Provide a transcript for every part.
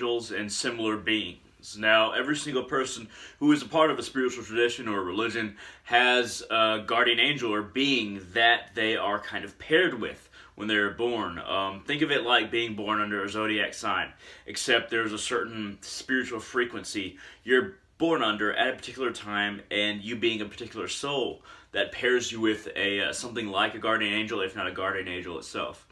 angels and similar beings. Now, every single person who is a part of a spiritual tradition or religion has a guardian angel or being that they are kind of paired with when they're born. Think of it like being born under a zodiac sign, except there's a certain spiritual frequency you're born under at a particular time, and you being a particular soul that pairs you with a something like a guardian angel, if not a guardian angel itself.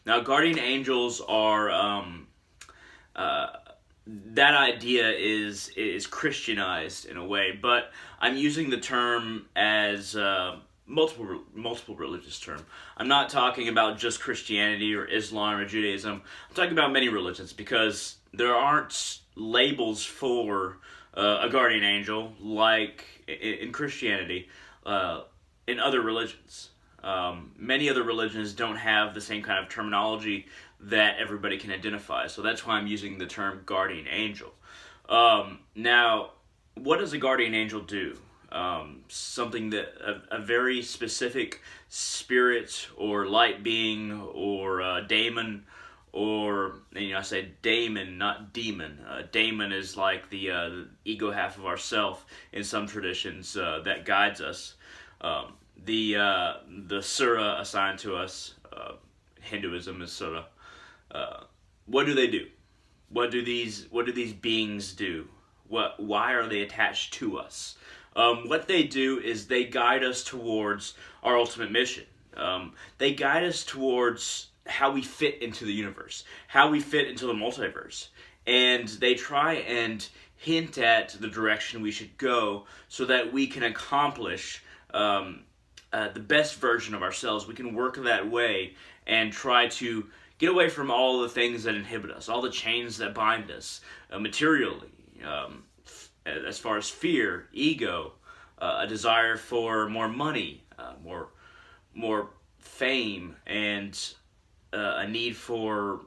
Now, guardian angels are that idea is Christianized in a way, but I'm using the term as multiple religious term. I'm not talking about just Christianity or Islam or Judaism. I'm talking about many religions, because there aren't labels for a guardian angel like in Christianity. In other religions, many other religions don't have the same kind of terminology that everybody can identify. So that's why I'm using the term guardian angel. Now, what does a guardian angel do? Something that a very specific spirit or light being or daemon, or I say daemon, not demon. Daemon is like the ego half of ourself in some traditions that guides us. The Sura assigned to us, Hinduism is Sura. What do they do? What do these beings do? Why are they attached to us? What they do is they guide us towards our ultimate mission. They guide us towards how we fit into the universe, how we fit into the multiverse, and they try and hint at the direction we should go so that we can accomplish the best version of ourselves. We can work that way and try to get away from all the things that inhibit us, all the chains that bind us materially, as far as fear, ego, a desire for more money, more fame, and a need for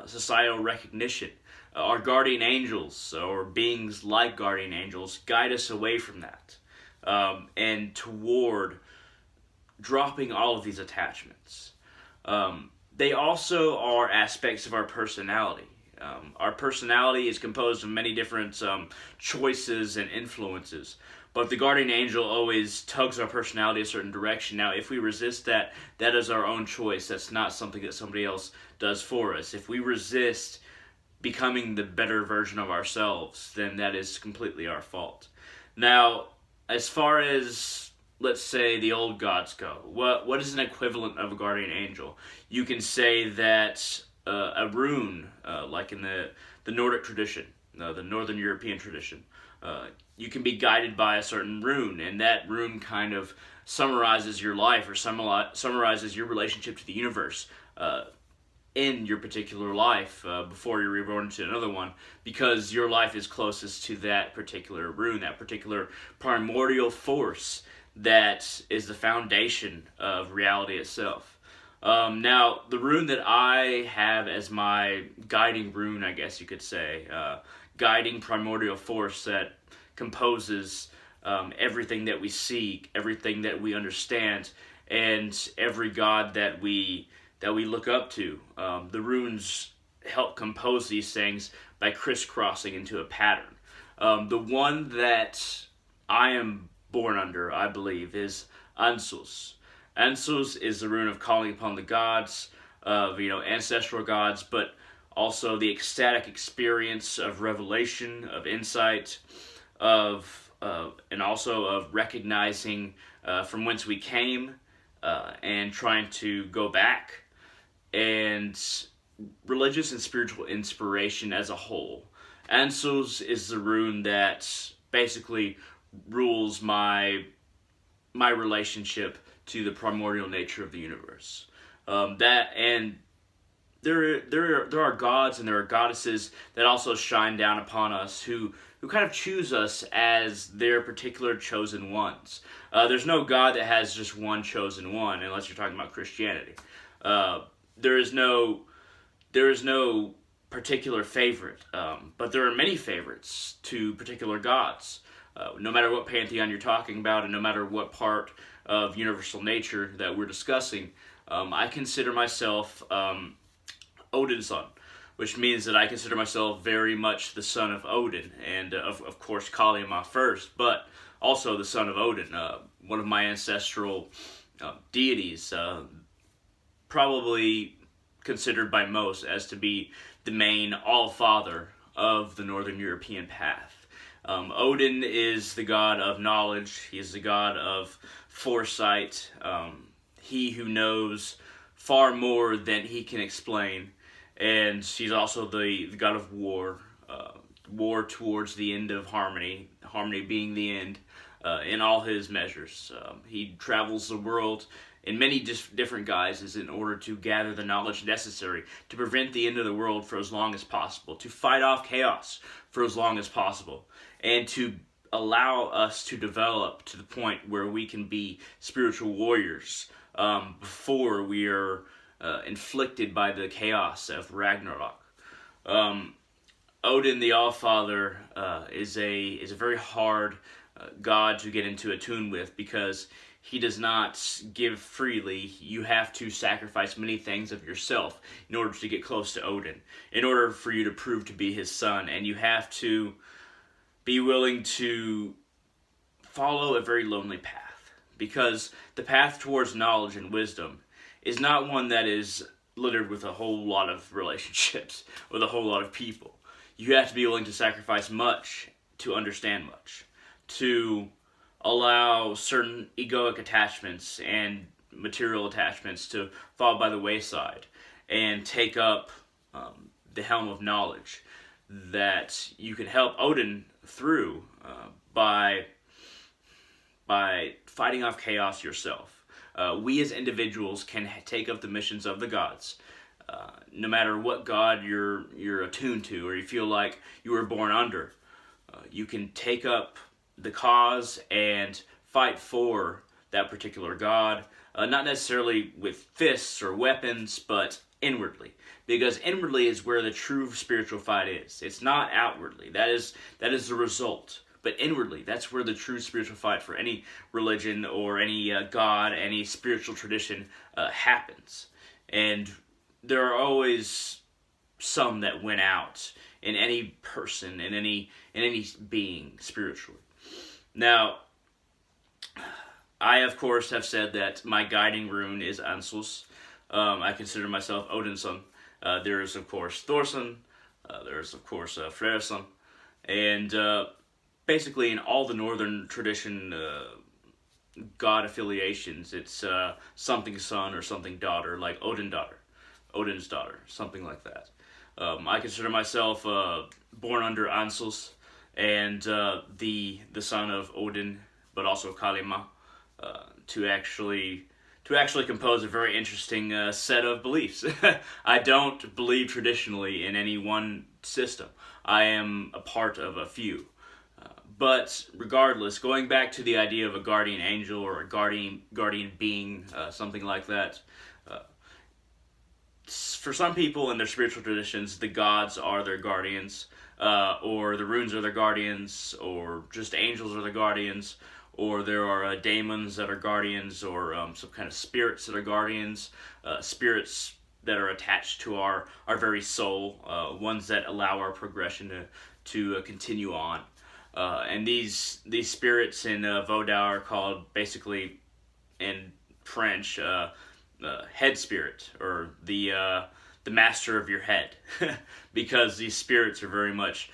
societal recognition. Our guardian angels, or beings like guardian angels, guide us away from that and toward dropping all of these attachments. They also are aspects of our personality. Our personality is composed of many different choices and influences, but the guardian angel always tugs our personality a certain direction. Now, if we resist that, that is our own choice. That's not something that somebody else does for us. If we resist becoming the better version of ourselves, then that is completely our fault. Now, as far as, let's say, the old gods go, what is an equivalent of a guardian angel? You can say that a rune, like in the Nordic tradition, the Northern European tradition, you can be guided by a certain rune, and that rune kind of summarizes your life or summarizes your relationship to the universe in your particular life before you're reborn into another one, because your life is closest to that particular rune, that particular primordial force that is the foundation of reality itself. Now, the rune that I have as my guiding rune, I guess you could say, guiding primordial force that composes everything that we seek, everything that we understand, and every god that we look up to. The runes help compose these things by crisscrossing into a pattern. The one that I am born under, I believe, is Ansus. Ansus is the rune of calling upon the gods, of ancestral gods, but also the ecstatic experience of revelation, of insight, and also of recognizing from whence we came, and trying to go back, and religious and spiritual inspiration as a whole. Ansus is the rune that basically rules my relationship to the primordial nature of the universe. There are gods and there are goddesses that also shine down upon us who kind of choose us as their particular chosen ones. There's no god that has just one chosen one, unless you're talking about Christianity. There is no particular favorite, but there are many favorites to particular gods. No matter what pantheon you're talking about, and no matter what part of universal nature that we're discussing, I consider myself Odin's son. which means that I consider myself very much the son of Odin, and of course Kalima first, but also the son of Odin, one of my ancestral deities, probably considered by most as to be the main all-father of the Northern European path. Odin is the god of knowledge. He is the god of foresight. He who knows far more than he can explain. And he's also the god of war. War towards the end of harmony. Harmony being the end in all his measures. He travels the world in many different guises in order to gather the knowledge necessary to prevent the end of the world for as long as possible, to fight off chaos for as long as possible, and to allow us to develop to the point where we can be spiritual warriors before we are inflicted by the chaos of Ragnarok. Odin, the Allfather, is a very hard god to get into a tune with, because he does not give freely. You have to sacrifice many things of yourself in order to get close to Odin, in order for you to prove to be his son, and you have to be willing to follow a very lonely path, because the path towards knowledge and wisdom is not one that is littered with a whole lot of relationships, with a whole lot of people. You have to be willing to sacrifice much to understand much, to allow certain egoic attachments and material attachments to fall by the wayside and take up the helm of knowledge that you can help Odin through by fighting off chaos yourself. We as individuals can take up the missions of the gods. No matter what god you're attuned to or you feel like you were born under, you can take up the cause and fight for that particular god, not necessarily with fists or weapons, but inwardly, because inwardly is where the true spiritual fight is. It's not outwardly. That is the result. But inwardly, that's where the true spiritual fight for any religion or any god, any spiritual tradition happens. And there are always some that win out in any person, in any being spiritually. Now, I, of course, have said that my guiding rune is Ansus. I consider myself Odin's son. There is, of course, Thorson. There is, of course, Freyrsson. And basically, in all the northern tradition god affiliations, it's something son or something daughter, like Odin's daughter, something like that. I consider myself born under Ansus, and the son of Odin, but also Kalima, to actually compose a very interesting set of beliefs. I don't believe traditionally in any one system. I am a part of a few. But regardless, going back to the idea of a guardian angel or a guardian being, something like that, for some people in their spiritual traditions, the gods are their guardians, or the runes are their guardians, or just angels are their guardians, or there are daemons that are guardians, or some kind of spirits that are guardians, spirits that are attached to our very soul, ones that allow our progression to continue on. And these spirits in Vaudou are called, basically, in French, head spirit, or the master of your head, because these spirits are very much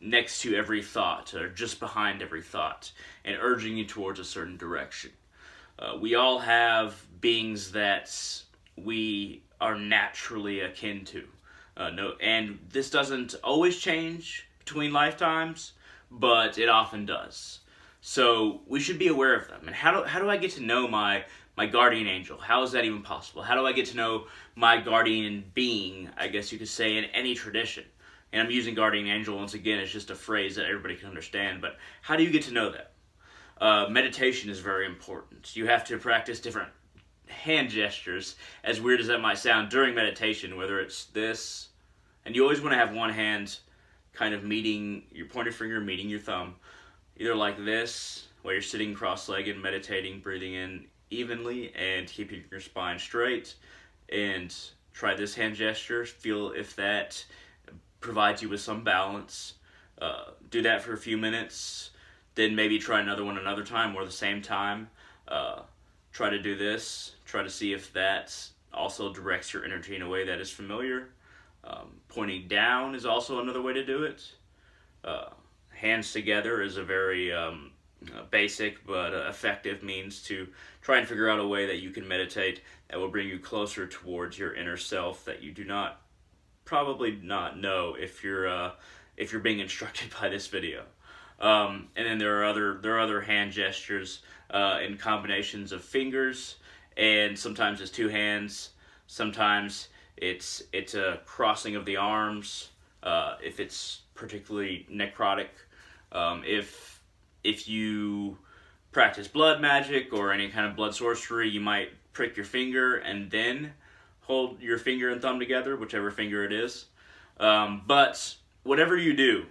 next to every thought, or just behind every thought, and urging you towards a certain direction. We all have beings that we are naturally akin to. And this doesn't always change between lifetimes, but it often does. So we should be aware of them. And how do I get to know my guardian angel? How is that even possible? How do I get to know my guardian being, I guess you could say, in any tradition? And I'm using guardian angel once again as just a phrase that everybody can understand, but how do you get to know that? Meditation is very important. You have to practice different hand gestures, as weird as that might sound, during meditation, whether it's this, and you always want to have one hand kind of meeting, your pointer finger meeting your thumb, either like this, while you're sitting cross-legged, meditating, breathing in evenly, and keeping your spine straight, and Try this hand gesture. Feel if that provides you with some balance. Do that for a few minutes. Then maybe try another one another time or the same time. Try to do this. Try to see if that also directs your energy in a way that is familiar. Pointing down is also another way to do it. Hands together is a very basic but effective means to try and figure out a way that you can meditate that will bring you closer towards your inner self that you do not probably not know if you're being instructed by this video. And then there are other hand gestures in combinations of fingers, and sometimes it's two hands. Sometimes it's a crossing of the arms if it's particularly necrotic. If you practice blood magic or any kind of blood sorcery, you might prick your finger and then hold your finger and thumb together, whichever finger it is. But whatever you do,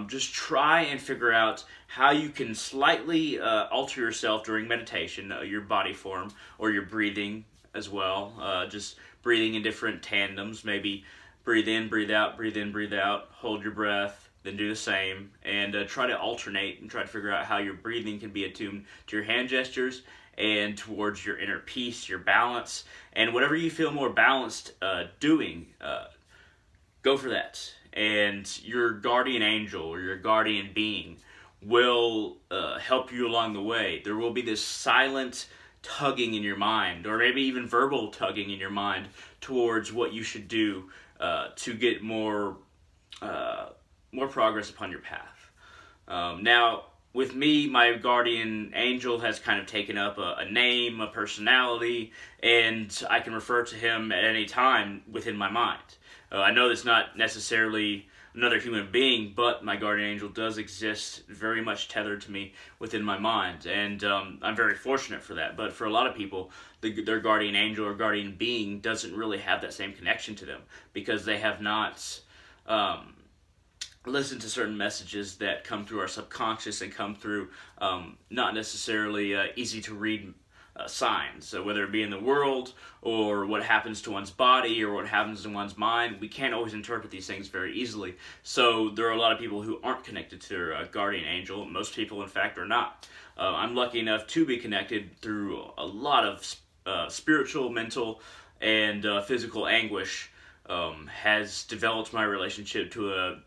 just try and figure out how you can slightly alter yourself during meditation, your body form or your breathing as well. Just breathing in different tandems, maybe breathe in, breathe out, breathe in, breathe out, hold your breath, then do the same, and try to alternate and try to figure out how your breathing can be attuned to your hand gestures and towards your inner peace, your balance, and whatever you feel more balanced doing, go for that. And your guardian angel or your guardian being will help you along the way. There will be this silent tugging in your mind, or maybe even verbal tugging in your mind towards what you should do to get more progress upon your path. Now, with me, my guardian angel has kind of taken up a name, a personality, and I can refer to him at any time within my mind. I know that's not necessarily another human being, but my guardian angel does exist very much tethered to me within my mind, and I'm very fortunate for that. But for a lot of people, their guardian angel or guardian being doesn't really have that same connection to them because they have not listened to certain messages that come through our subconscious and come through not necessarily easy to read signs. So whether it be in the world or what happens to one's body or what happens in one's mind, we can't always interpret these things very easily. So there are a lot of people who aren't connected to their guardian angel. Most people, in fact, are not. I'm lucky enough to be connected through a lot of spiritual, mental, and physical anguish has developed my relationship to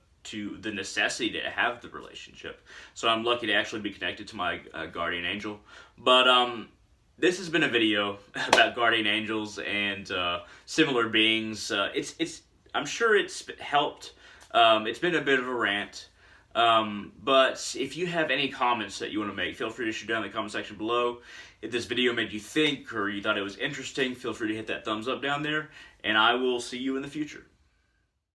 the necessity to have the relationship. So I'm lucky to actually be connected to my guardian angel. But this has been a video about guardian angels and similar beings. I'm sure it's helped. It's been a bit of a rant. But if you have any comments that you want to make, feel free to shoot down in the comment section below. If this video made you think or you thought it was interesting, feel free to hit that thumbs up down there. And I will see you in the future.